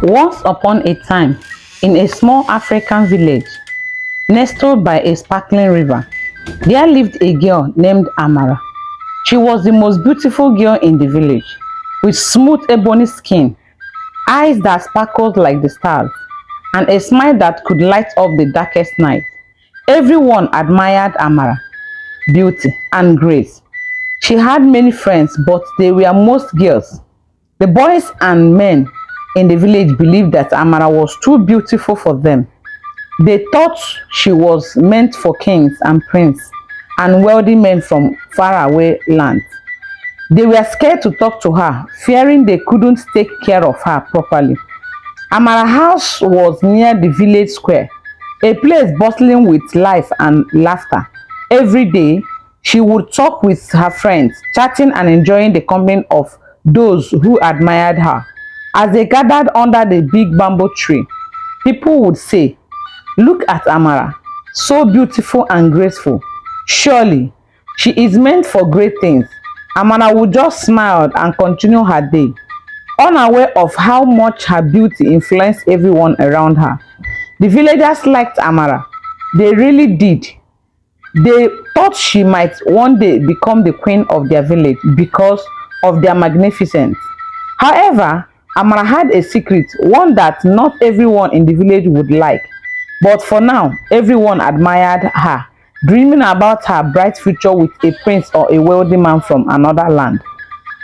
Once upon a time, in a small African village, nestled by a sparkling river, there lived a girl named Amara. She was the most beautiful girl in the village, with smooth ebony skin, eyes that sparkled like the stars, and a smile that could light up the darkest night. Everyone admired Amara, beauty, and grace. She had many friends, but they were most girls. The boys and men in the village believed that Amara was too beautiful for them. They thought she was meant for kings and princes and wealthy men from faraway lands. They were scared to talk to her, fearing they couldn't take care of her properly. Amara's house was near the village square, a place bustling with life and laughter. Every day, she would talk with her friends, chatting and enjoying the company of those who admired her. As they gathered under the big bamboo tree, people would say, "Look at Amara, so beautiful and graceful. Surely, she is meant for great things." Amara would just smile and continue her day, unaware of how much her beauty influenced everyone around her. The villagers liked Amara. They really did. They thought she might one day become the queen of their village because of their magnificence. However, Amara had a secret, one that not everyone in the village would like. But for now, everyone admired her, dreaming about her bright future with a prince or a wealthy man from another land.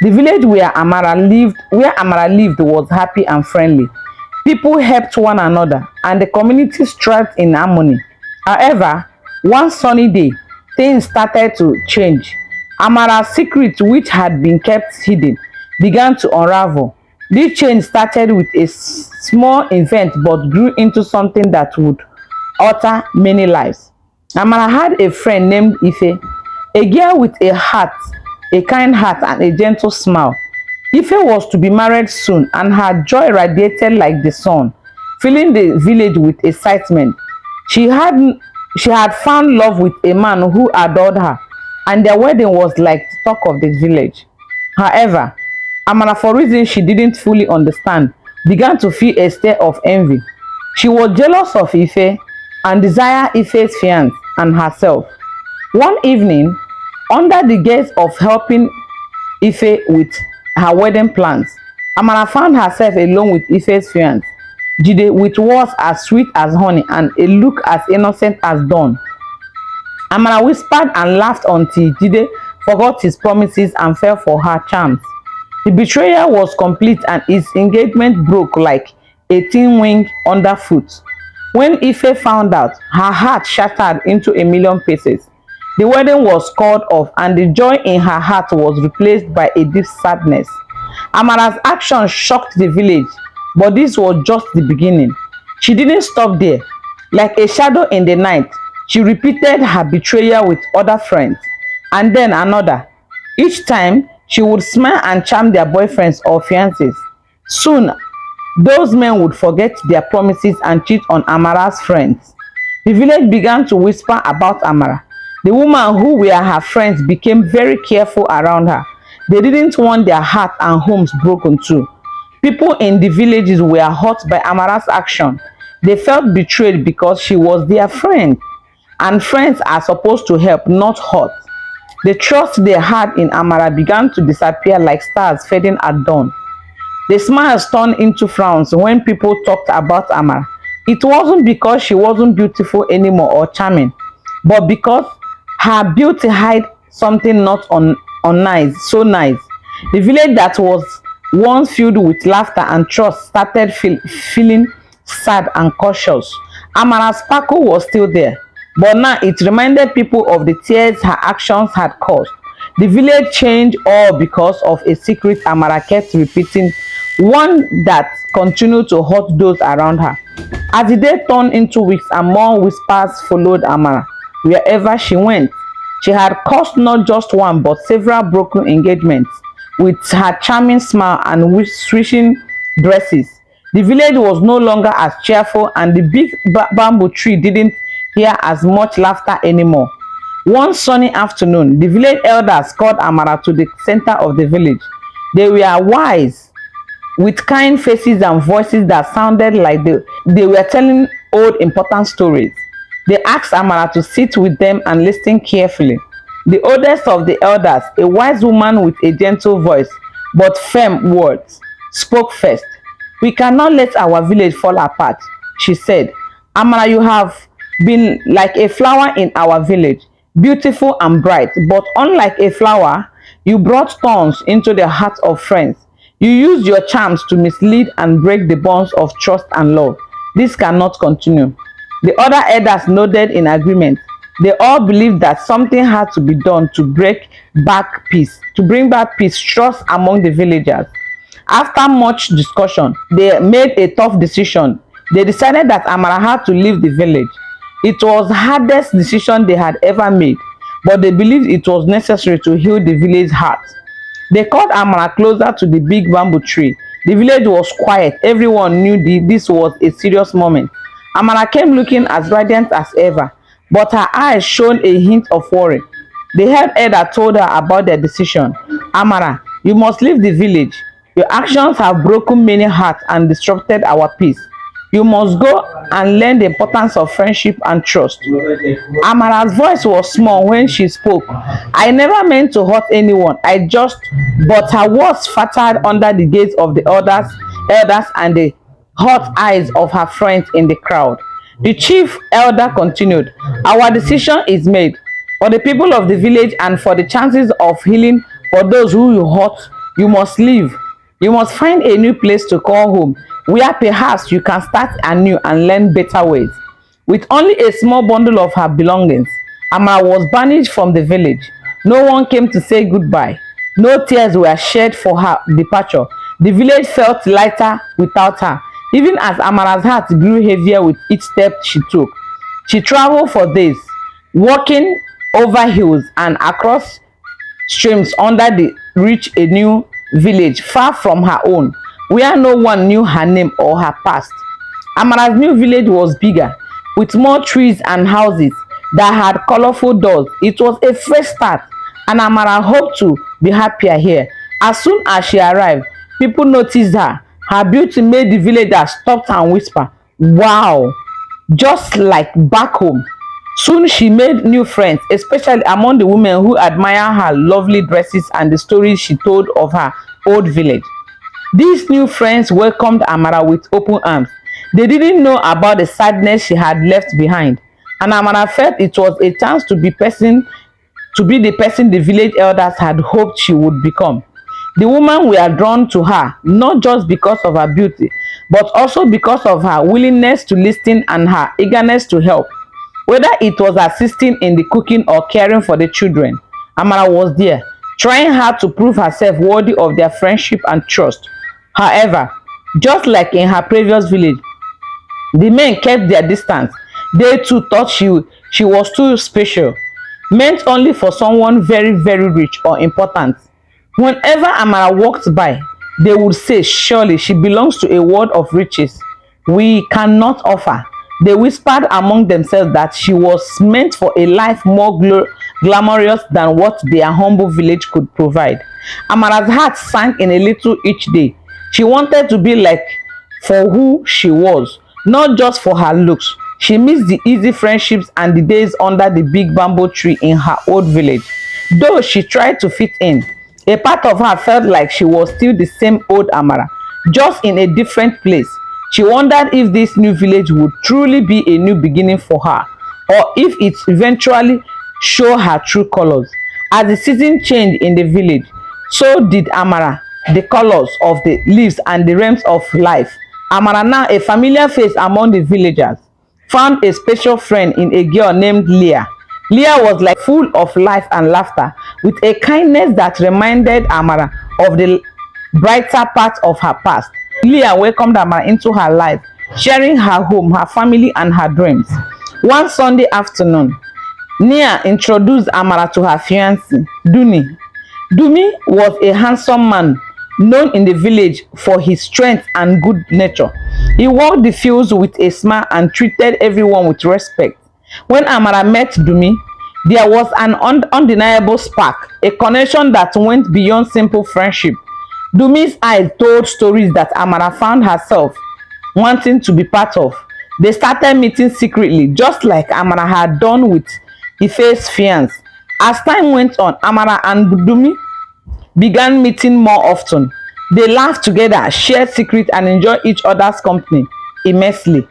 The village where Amara lived was happy and friendly. People helped one another, and the community thrived in harmony. However, one sunny day, things started to change. Amara's secret, which had been kept hidden, began to unravel. This change started with a small event but grew into something that would alter many lives. Amara had a friend named Ife, a girl with a kind heart and a gentle smile. Ife was to be married soon, and her joy radiated like the sun, filling the village with excitement. She had found love with a man who adored her, and their wedding was like the talk of the village. However, Amara, for reasons she didn't fully understand, began to feel a stir of envy. She was jealous of Ife and desired Ife's fiancé and herself. One evening, under the guise of helping Ife with her wedding plans, Amara found herself alone with Ife's fiancé, Jide, with words as sweet as honey and a look as innocent as dawn. Amara whispered and laughed until Jide forgot his promises and fell for her charms. The betrayal was complete, and his engagement broke like a tin wing underfoot. When Ife found out, her heart shattered into a million pieces. The wedding was called off, and the joy in her heart was replaced by a deep sadness. Amara's action shocked the village, but this was just the beginning. She didn't stop there. Like a shadow in the night, she repeated her betrayal with other friends, and then another. Each time, she would smile and charm their boyfriends or fiancés. Soon, those men would forget their promises and cheat on Amara's friends. The village began to whisper about Amara. The women who were her friends became very careful around her. They didn't want their hearts and homes broken too. People in the villages were hurt by Amara's action. They felt betrayed because she was their friend, and friends are supposed to help, not hurt. The trust they had in Amara began to disappear like stars fading at dawn. The smiles turned into frowns when people talked about Amara. It wasn't because she wasn't beautiful anymore or charming, but because her beauty hid something not so nice. The village that was once filled with laughter and trust started feeling sad and cautious. Amara's sparkle was still there, but now it reminded people of the tears her actions had caused. The village changed all because of a secret Amara kept repeating, one that continued to hurt those around her. As the day turned into weeks and more whispers followed Amara wherever she went, she had caused not just one but several broken engagements. With her charming smile and swishing dresses, the village was no longer as cheerful, and the big bamboo tree didn't hear as much laughter anymore. One sunny afternoon, the village elders called Amara to the center of the village. They were wise with kind faces and voices that sounded like they were telling old important stories. They asked Amara to sit with them and listen carefully. The oldest of the elders, a wise woman with a gentle voice but firm words, spoke first. "We cannot let our village fall apart," she said. "Amara, you have been like a flower in our village, beautiful and bright, but unlike a flower, you brought thorns into the hearts of friends. You used your charms to mislead and break the bonds of trust and love. This cannot continue." The other elders nodded in agreement. They all believed that something had to be done to bring back peace, trust among the villagers. After much discussion, they made a tough decision. They decided that Amara had to leave the village. It was the hardest decision they had ever made, but they believed it was necessary to heal the village heart. They called Amara closer to the big bamboo tree. The village was quiet. Everyone knew this was a serious moment. Amara came looking as radiant as ever, but her eyes showed a hint of worry. The head elder told her about their decision. "Amara, you must leave the village. Your actions have broken many hearts and disrupted our peace. You must go and learn the importance of friendship and trust." Amara's voice was small when she spoke. "I never meant to hurt anyone. But her words faltered under the gaze of the elders and the hot eyes of her friends in the crowd. The chief elder continued, "Our decision is made. For the people of the village and for the chances of healing for those who you hurt, you must leave. You must find a new place to call home, where perhaps you can start anew and learn better ways." With only a small bundle of her belongings, Amara was banished from the village. No one came to say goodbye. No tears were shed for her departure. The village felt lighter without her. Even as Amara's heart grew heavier with each step she took. She traveled for days, walking over hills and across streams under the reach a new village far from her own, where no one knew her name or her past. Amara's new village was bigger, with more trees and houses that had colorful doors. It was a fresh start, and Amara hoped to be happier here. As soon as she arrived, people noticed her. Her beauty made the villagers stop and whisper, "Wow!" just like back home. Soon she made new friends, especially among the women who admired her lovely dresses and the stories she told of her old village. These new friends welcomed Amara with open arms. They didn't know about the sadness she had left behind, and Amara felt it was a chance to be the person the village elders had hoped she would become. The women were drawn to her not just because of her beauty, but also because of her willingness to listen and her eagerness to help. Whether it was assisting in the cooking or caring for the children, Amara was there, trying hard to prove herself worthy of their friendship and trust. However, just like in her previous village, the men kept their distance. They too thought she was too special, meant only for someone very, very rich or important. Whenever Amara walked by, they would say, "Surely she belongs to a world of riches we cannot offer." They whispered among themselves that she was meant for a life more glamorous than what their humble village could provide. Amara's heart sank in a little each day. She wanted to be like for who she was, not just for her looks. She missed the easy friendships and the days under the big bamboo tree in her old village. Though she tried to fit in, a part of her felt like she was still the same old Amara, just in a different place. She wondered if this new village would truly be a new beginning for her, or if it eventually show her true colors. As the season changed in the village, so did Amara. The colors of the leaves and the realms of life. Amara, now a familiar face among the villagers, found a special friend in a girl named Leah. Leah was like full of life and laughter, with a kindness that reminded Amara of the brighter part of her past. Leah welcomed Amara into her life, sharing her home, her family, and her dreams. One Sunday afternoon, Leah introduced Amara to her fiancé, Duni. Dumi was a handsome man, known in the village for his strength and good nature. He walked the fields with a smile and treated everyone with respect. When Amara met Dumi, there was an undeniable spark, a connection that went beyond simple friendship. Dumi's eyes told stories that Amara found herself wanting to be part of. They started meeting secretly, just like Amara had done with Ife's fiancé. As time went on, Amara and Dumi began meeting more often. They laughed together, shared secrets, and enjoyed each other's company immensely.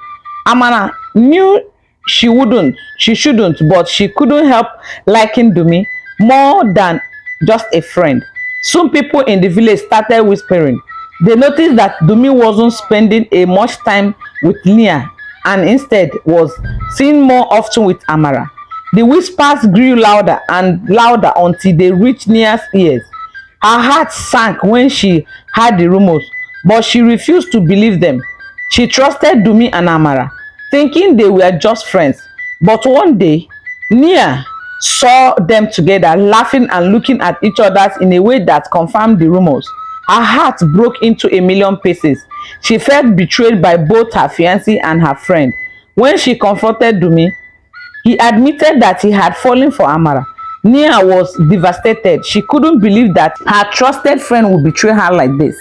Amara knew she shouldn't, but she couldn't help liking Dumi more than just a friend. Soon people in the village started whispering. They noticed that Dumi wasn't spending a much time with Nia and instead was seen more often with Amara. The whispers grew louder and louder until they reached Nia's ears. Her heart sank when she heard the rumors, but she refused to believe them. She trusted Dumi and Amara, thinking they were just friends. But one day, Nia saw them together, laughing and looking at each other in a way that confirmed the rumors. Her heart broke into a million pieces. She felt betrayed by both her fiancé and her friend. When she confronted Dumi, he admitted that he had fallen for Amara. Nia was devastated. She couldn't believe that her trusted friend would betray her like this.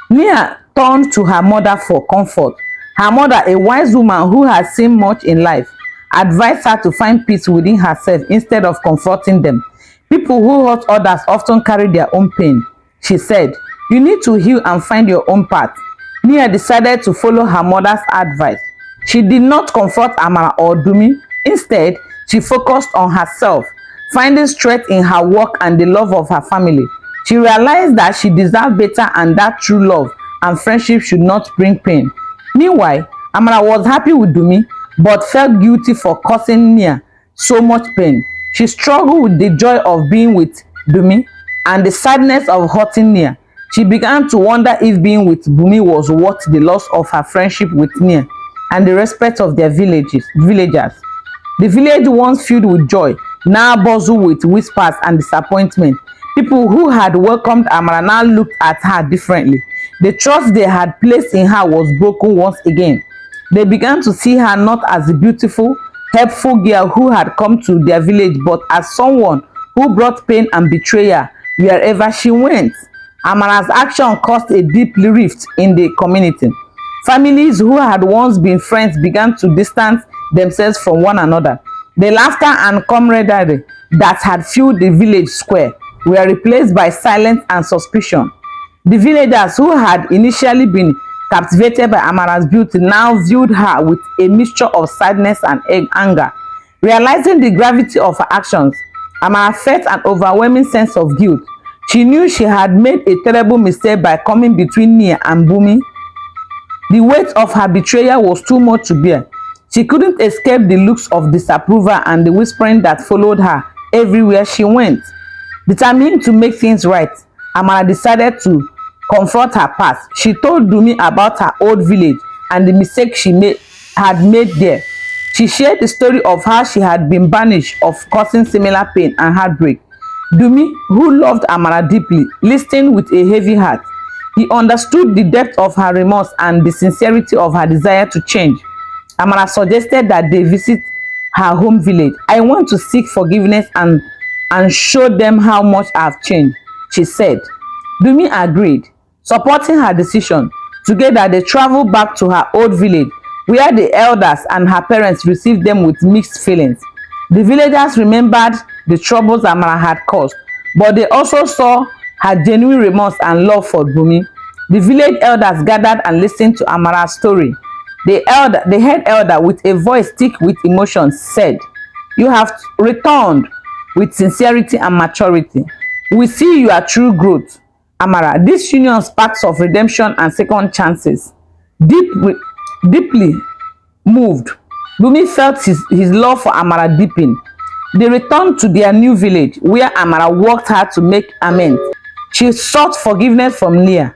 Nia turned to her mother for comfort. Her mother, a wise woman who had seen much in life, advised her to find peace within herself instead of comforting them. People who hurt others often carry their own pain, she said. You need to heal and find your own path. Nia decided to follow her mother's advice. She did not comfort Amara or Dumi. Instead, she focused on herself, finding strength in her work and the love of her family. She realized that she deserved better and that true love and friendship should not bring pain. Meanwhile, Amara was happy with Dumi but felt guilty for causing Nia so much pain. She struggled with the joy of being with Dumi and the sadness of hurting Nia. She began to wonder if being with Dumi was worth the loss of her friendship with Nia and the respect of their villagers. The village, once filled with joy, now buzzed with whispers and disappointment. People who had welcomed Amara now looked at her differently. The trust they had placed in her was broken once again. They began to see her not as a beautiful, helpful girl who had come to their village, but as someone who brought pain and betrayal wherever she went. Amara's action caused a deep rift in the community. Families who had once been friends began to distance themselves from one another. The laughter and camaraderie that had filled the village square were replaced by silence and suspicion. The villagers who had initially been captivated by Amara's beauty now viewed her with a mixture of sadness and anger. Realizing the gravity of her actions, Amara felt an overwhelming sense of guilt. She knew she had made a terrible mistake by coming between Nia and Dumi. The weight of her betrayal was too much to bear. She couldn't escape the looks of disapproval and the whispering that followed her everywhere she went. Determined to make things right, Amara decided to confront her past. She told Dumi about her old village and the mistake she had made there. She shared the story of how she had been banished, of causing similar pain and heartbreak. Dumi, who loved Amara deeply, listened with a heavy heart. He understood the depth of her remorse and the sincerity of her desire to change. Amara suggested that they visit her home village. I want to seek forgiveness and show them how much I have changed, she said. Dumi agreed, supporting her decision. Together, they traveled back to her old village, where the elders and her parents received them with mixed feelings. The villagers remembered the troubles Amara had caused, but they also saw her genuine remorse and love for Dumi. The village elders gathered and listened to Amara's story. The head elder, with a voice thick with emotion, said, "You have returned with sincerity and maturity. We see your true growth, Amara. This union sparks of redemption and second chances." Deeply moved, Dumi felt his love for Amara deepen. They returned to their new village, where Amara worked hard to make amends. She sought forgiveness from Nia,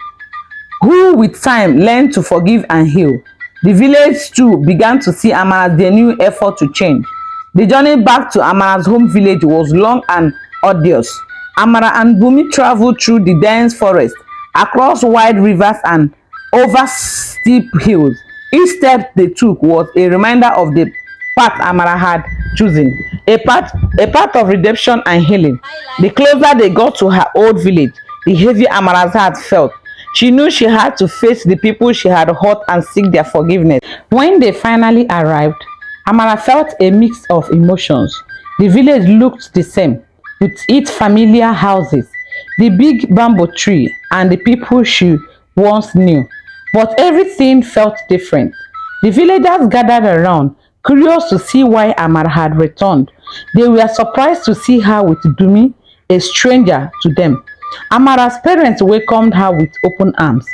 who with time learned to forgive and heal. The village too began to see Amara's genuine effort to change. The journey back to Amara's home village was long and arduous. Amara and Dumi traveled through the dense forest, across wide rivers and over steep hills. Each step they took was a reminder of the path Amara had chosen, a path of redemption and healing. The closer they got to her old village, the heavy Amara's heart felt. She knew she had to face the people she had hurt and seek their forgiveness. When they finally arrived, Amara felt a mix of emotions. The village looked the same, with its familiar houses, the big bamboo tree, and the people she once knew. But everything felt different. The villagers gathered around, curious to see why Amara had returned. They were surprised to see her with Dumi, a stranger to them. Amara's parents welcomed her with open arms,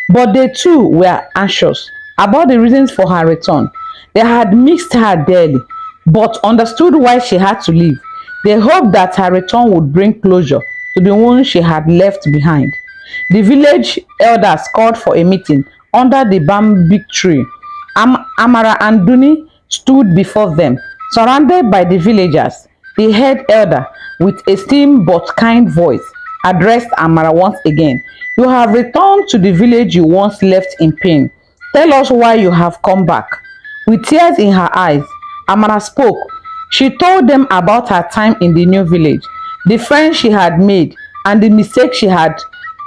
but they too were anxious about the reasons for her return. They had missed her dearly, but understood why she had to leave. They hoped that her return would bring closure to the wounds she had left behind. The village elders called for a meeting under the bamboo tree. Amara and Duni stood before them, surrounded by the villagers. The head elder, with a steam but kind voice, addressed Amara once again. You have returned to the village you once left in pain. Tell us why you have come back. With tears in her eyes, Amara spoke. She told them about her time in the new village, the friends she had made, and the mistakes she had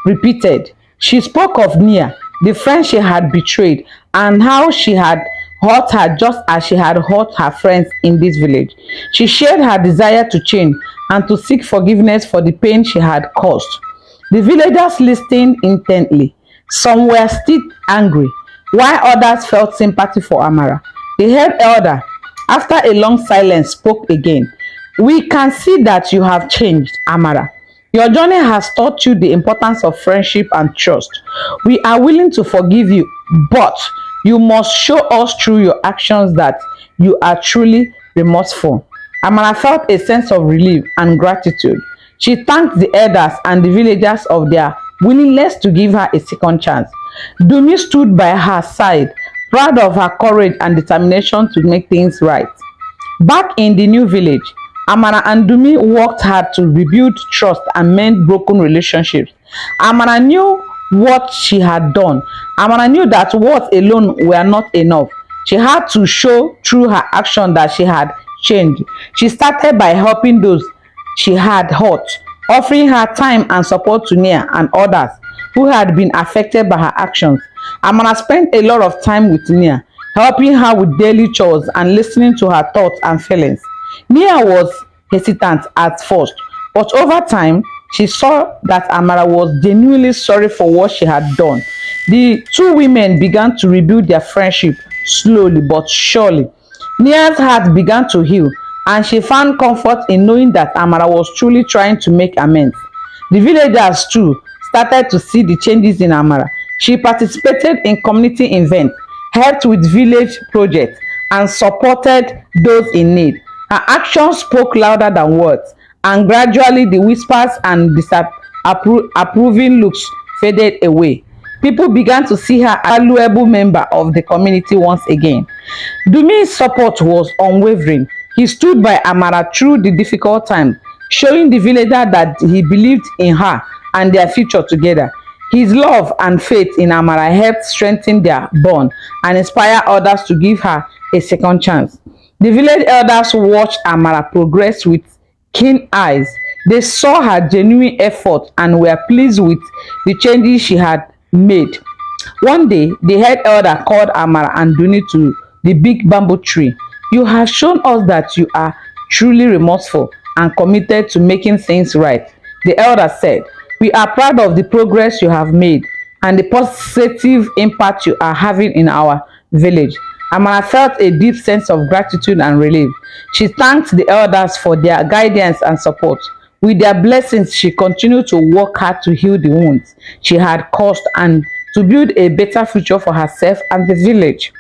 repeated. She spoke of Nia, the friend she had betrayed, and how she had hurt her just as she had hurt her friends in this village. She shared her desire to change and to seek forgiveness for the pain she had caused. The villagers listened intently. Some were still angry, while others felt sympathy for Amara. The head elder, after a long silence, spoke again. We can see that you have changed, Amara. Your journey has taught you the importance of friendship and trust. We are willing to forgive you, but you must show us through your actions that you are truly remorseful. Amara felt a sense of relief and gratitude. She thanked the elders and the villagers of their willingness to give her a second chance. Dumi stood by her side, proud of her courage and determination to make things right. Back in the new village, Amara and Dumi worked hard to rebuild trust and mend broken relationships. Amara knew what she had done. Amara knew that words alone were not enough. She had to show through her action that she had changed. She started by helping those she had hurt, offering her time and support to Nia and others who had been affected by her actions. Amara spent a lot of time with Nia, helping her with daily chores and listening to her thoughts and feelings. Nia was hesitant at first, but over time, she saw that Amara was genuinely sorry for what she had done. The two women began to rebuild their friendship slowly but surely. Nia's heart began to heal, and she found comfort in knowing that Amara was truly trying to make amends. The villagers too started to see the changes in Amara. She participated in community events, helped with village projects, and supported those in need. Her actions spoke louder than words, and gradually the whispers and approving looks faded away. People began to see her as a valuable member of the community once again. Dumi's support was unwavering. He stood by Amara through the difficult time, showing the villager that he believed in her and their future together. His love and faith in Amara helped strengthen their bond and inspire others to give her a second chance. The village elders watched Amara progress with keen eyes. They saw her genuine effort and were pleased with the changes she had made. One day, the head elder called Amara and Duni to the big bamboo tree. You have shown us that you are truly remorseful and committed to making things right, the elder said. We are proud of the progress you have made and the positive impact you are having in our village. Amara felt a deep sense of gratitude and relief. She thanked the elders for their guidance and support. With their blessings, she continued to work hard to heal the wounds she had caused and to build a better future for herself and the village.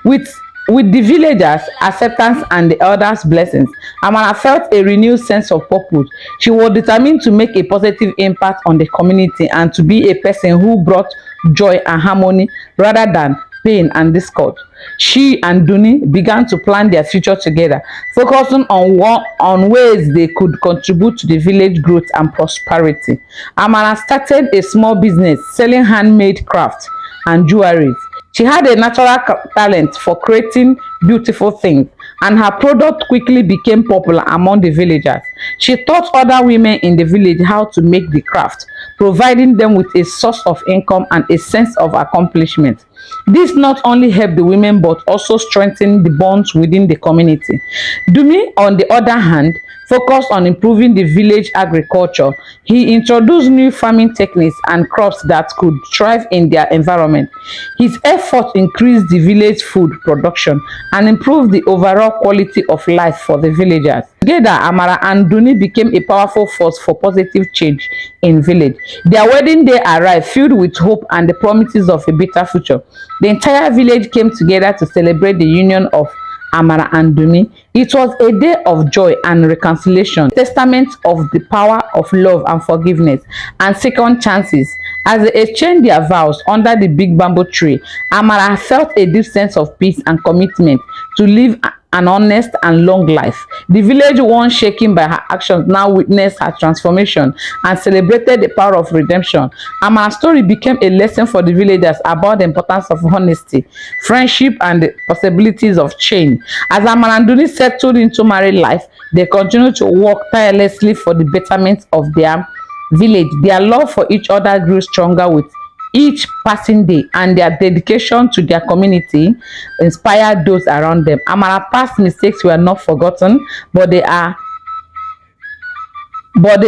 With the villagers' acceptance and the elders' blessings, Amara felt a renewed sense of purpose. She was determined to make a positive impact on the community and to be a person who brought joy and harmony rather than pain and discord. She and Duni began to plan their future together, focusing on ways they could contribute to the village growth and prosperity. Amara started a small business selling handmade crafts and jewelry. She had a natural talent for creating beautiful things, and her product quickly became popular among the villagers. She taught other women in the village how to make the craft, providing them with a source of income and a sense of accomplishment. This not only helped the women but also strengthened the bonds within the community. Dumi, on the other hand, focused on improving the village agriculture. He introduced new farming techniques and crops that could thrive in their environment. His efforts increased the village food production and improved the overall quality of life for the villagers. Together, Amara and Duni became a powerful force for positive change in village. Their wedding day arrived filled with hope and the promises of a better future. The entire village came together to celebrate the union of Amara and Dumi. It was a day of joy and reconciliation, testament of the power of love and forgiveness and second chances. As they exchanged their vows under the big bamboo tree, Amara felt a deep sense of peace and commitment to live an honest and long life. The village, once shaken by her actions, now witnessed her transformation and celebrated the power of redemption. Amara's story became a lesson for the villagers about the importance of honesty, friendship, and the possibilities of change. As Amara and Duni settled into married life, they continued to work tirelessly for the betterment of their village. Their love for each other grew stronger with each passing day, and their dedication to their community inspired those around them. Amara's past mistakes were not forgotten, but they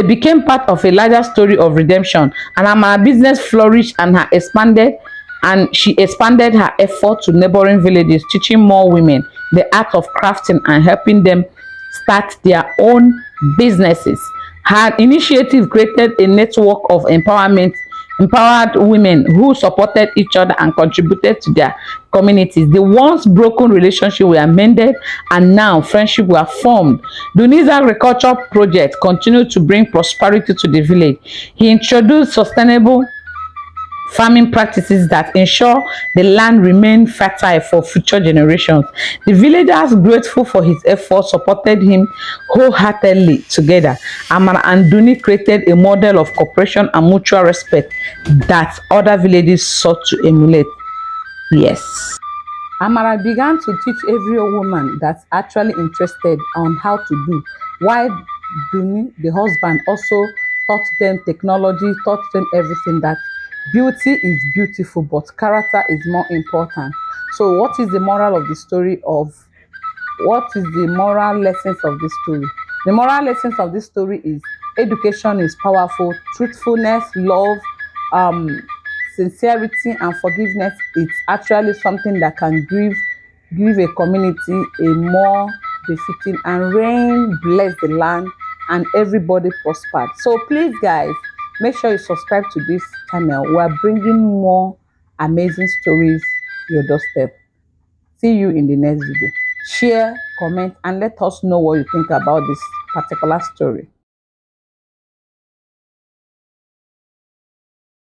became part of a larger story of redemption. And Amara's business flourished and she expanded her effort to neighboring villages, teaching more women the art of crafting and helping them start their own businesses. Her initiative created a network of empowered women who supported each other and contributed to their communities. The once broken relationships were mended and now friendships were formed. Duni's agriculture project continued to bring prosperity to the village. He introduced sustainable farming practices that ensure the land remained fertile for future generations. The villagers, grateful for his efforts, supported him wholeheartedly. Together, Amara and Duni created a model of cooperation and mutual respect that other villages sought to emulate. Yes. Amara began to teach every woman that's actually interested on how to do, while Duni, the husband, also taught them technology, taught them everything that beauty is beautiful, but character is more important. So, what is the moral lessons of this story? The moral lessons of this story is education is powerful, truthfulness, love, um, sincerity, and forgiveness. It's actually something that can give a community a more befitting, and rain bless the land and everybody prospered. So please, guys, make sure you subscribe to this channel. We are bringing more amazing stories to your doorstep. See you in the next video. Share, comment, and let us know what you think about this particular story.